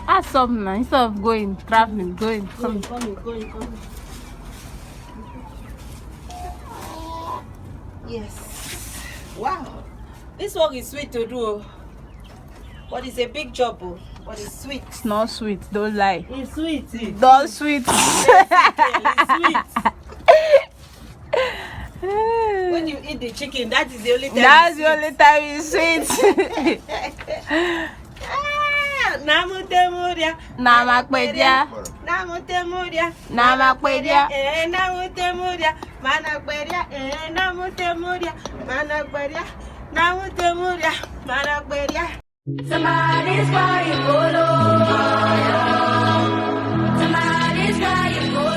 That's something now. Instead of going, traveling, going, coming. Yes. Wow. This work is sweet to do. But it's a big job, but it's sweet. It's not sweet, don't lie. It's sweet. Not sweet. It's sweet. When you eat the chicken, that is the only time. That's the only time it's sweet. Namutemuria. Namakwedia. Namutemuria. Namakwedia. Namutemuria. Manakwedia. Namutemuria. Manakwedia. Namutemuria. Manakwedia. Somebody's crying, Bolo. Somebody's crying, Bolo.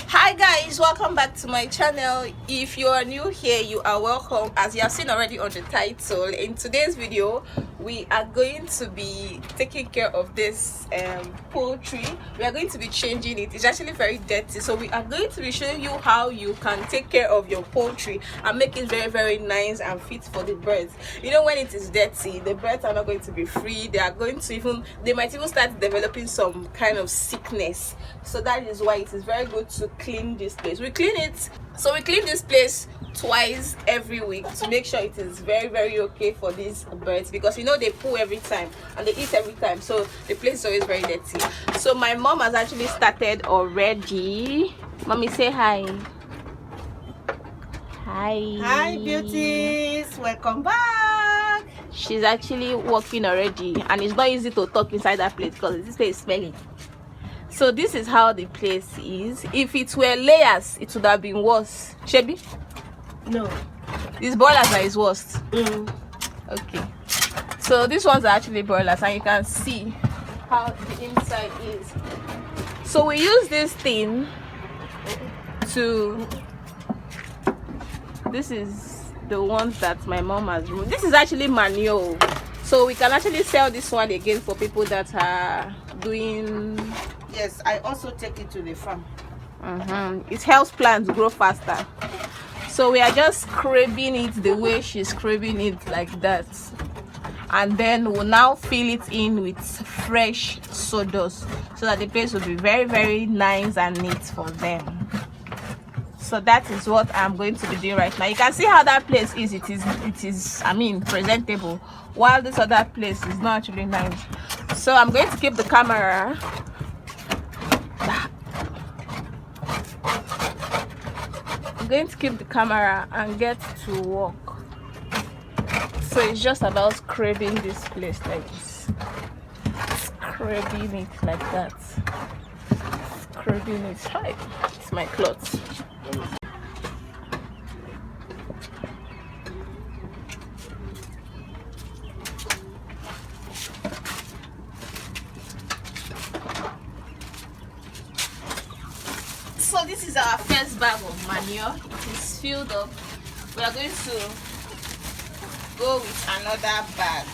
Hi guys, welcome back to my channel. If you are new here, you are welcome. As you have seen already on the title, in today's video we are going to be taking care of this poultry. We are going to be changing it. It's actually very dirty, so we are going to be showing you how you can take care of your poultry and make it very, very nice and fit for the birds. You know, when it is dirty, the birds are not going to be free. They are going to they might even start developing some kind of sickness. So that is why it is very good to clean this place. We clean this place twice every week to make sure it is very, very okay for these birds, because you know they poo every time and they eat every time, so the place is always very dirty. So my mom has actually started already. Mommy, say hi. Hi beauties, welcome back. She's actually working already, and it's not easy to talk inside that place because this place is smelly. So this is how the place is. If it were layers, it would have been worse. Shebi? No. These broilers are his worst. Okay. So these ones are actually broilers, and you can see how the inside is. So we use this thing to... This is the ones that my mom has removed. This is actually manure. So we can actually sell this one again for people that are doing... Yes, I also take it to the farm. It helps plants grow faster. So we are just scraping it the way she's scraping it, like that. And then we'll now fill it in with fresh sawdust so that the place will be very, very nice and neat for them. So that is what I'm going to be doing right now. You can see how that place is. It is I mean, presentable, while this other place is not actually nice. So I'm going to keep the camera. I'm going to keep the camera and get to work. So it's just about scraping this place like this. Scraping it like that. Scraping it. Right. It's my clothes. So this is our first bag of manure. It is filled up. We are going to go with another bag.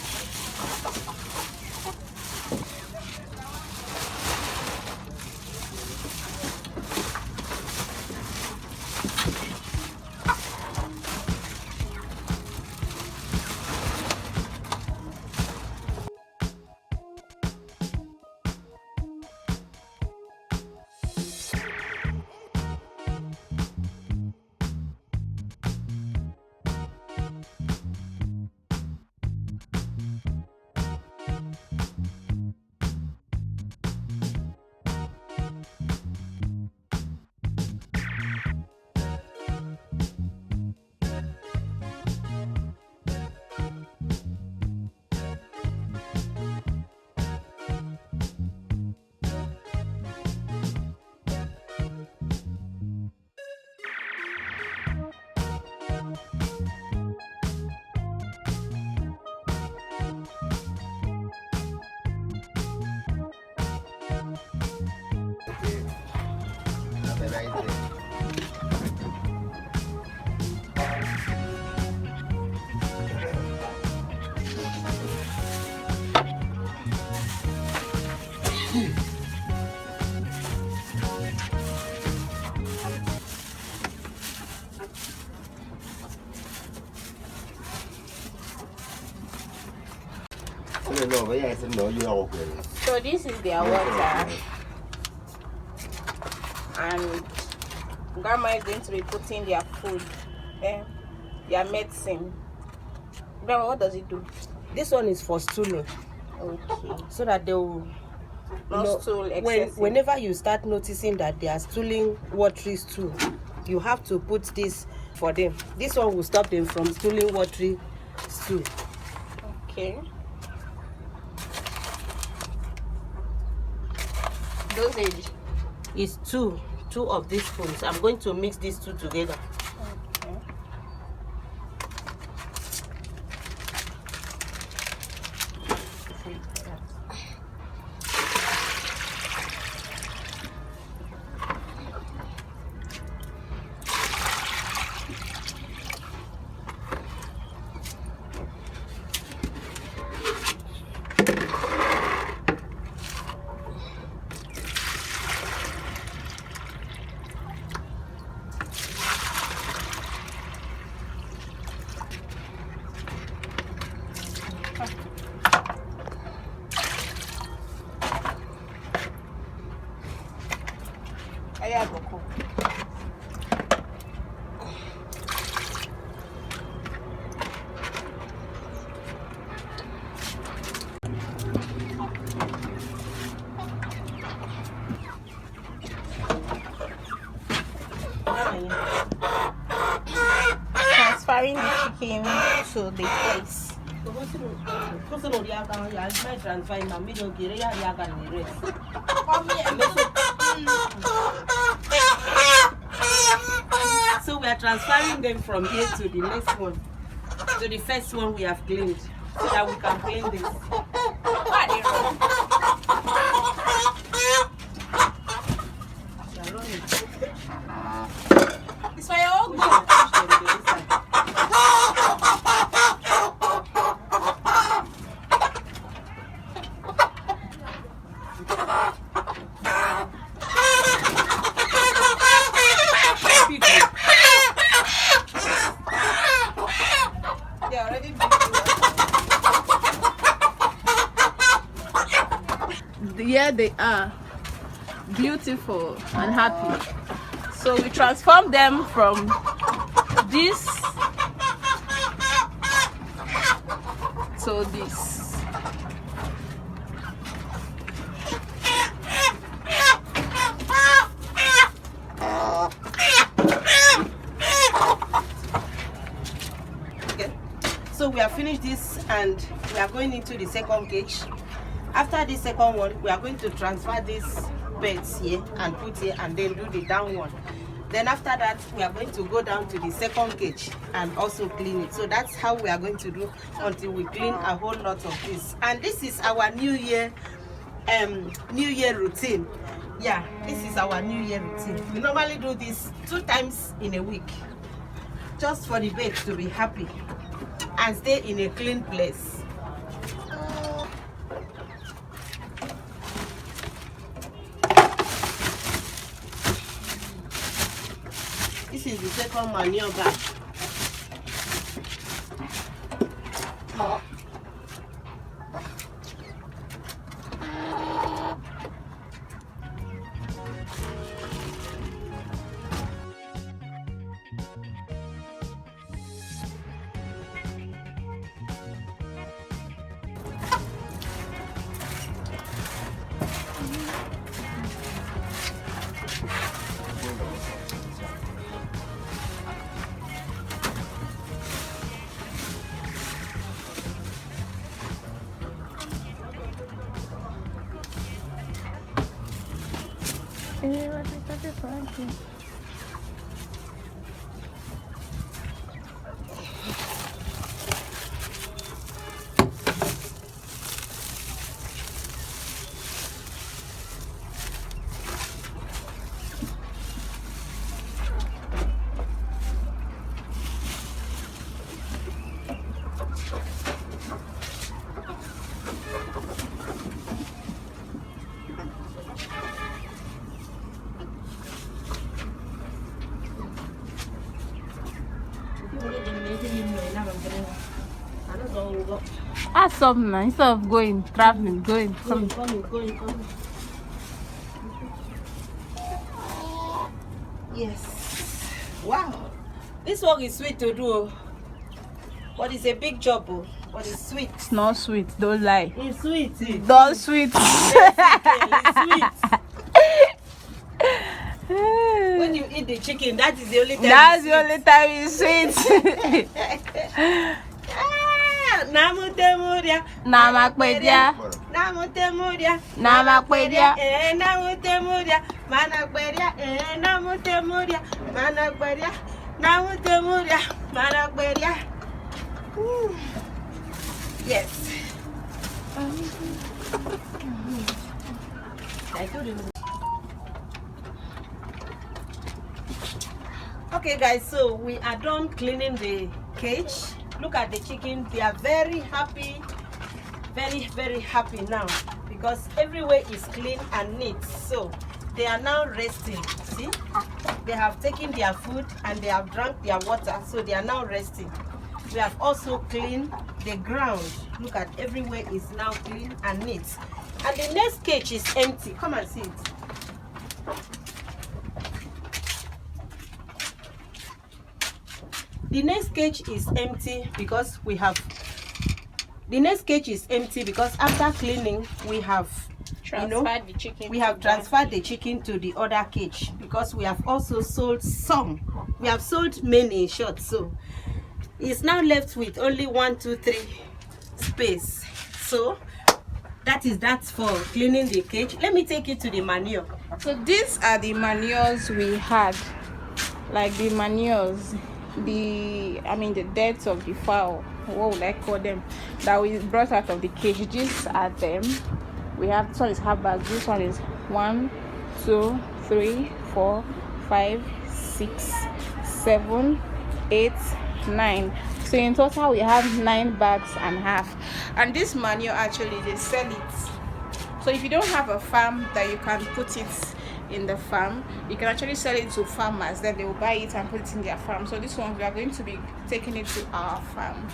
So this is their water, and grandma is going to be putting their food, their medicine. Grandma, what does it do? This one is for stooling, Okay. so that they will. Not stool excessive. Whenever you start noticing that they are stooling watery stool, you have to put this for them. This one will stop them from stooling watery stool. Okay. Dosage It's two of these spoons. I'm going to mix these two together. Okay. Ayagoko. Transferring the chicken to the place. So we are transferring them from here to the next one, to the first one we have cleaned, so that we can clean this. It's my own. They already Here they are, beautiful and happy. So we transform them from this to this. Okay. So we have finished this and we are going into the second cage. After the second one, we are going to transfer these beds here and put here and then do the down one. Then after that, we are going to go down to the second cage and also clean it. So that's how we are going to do until we clean a whole lot of this. And this is our New Year routine. Yeah, this is our New Year routine. We normally do this 2 times in a week, just for the bed to be happy and stay in a clean place. This is the second manure bag. Add some now instead of going traveling. Going. Come. Going. Yes. Wow. This work is sweet to do, but it's a big job, but it's sweet. It's not sweet. Don't lie. It's sweet. Don't sweet. It's sweet. When you eat the chicken, that is the only time. That's the only time it's sweet. Namutemuria. Namakpedia. Namutemuria. Namakpedia. Namutemuria. Manakpedia. Namutemuria. Manakpedia. Namutemuria. Manakpedia. Yes. Okay guys, so we are done cleaning the cage. Look at the chicken. They are very happy, very happy now because everywhere is clean and neat. So they are now resting. See, they have taken their food and they have drank their water, so they are now resting. We have also cleaned the ground. Look at everywhere is now clean and neat. And the next cage is empty. Come and see it. The next cage is empty because we have. The next cage is empty because after cleaning we have Transferred the chicken. we have transferred the chicken to the other cage because we have also sold some. We have sold many in short, so it's now left with only 1, 2, 3 space. So that is for cleaning the cage. Let me take you to the manure. So these are the manures we had, like the manures, the deaths of the fowl, what would I call them, that we brought out of the cage. These are them. We have, this one is half bag, this one is 1, 2, 3, 4, 5, 6, 7, 8, 9. So in total we have 9 bags and half. And this manure actually they sell it. So if you don't have a farm that you can put it in the farm, you can actually sell it to farmers, then they will buy it and put it in their farm. So this one we are going to be taking it to our farm.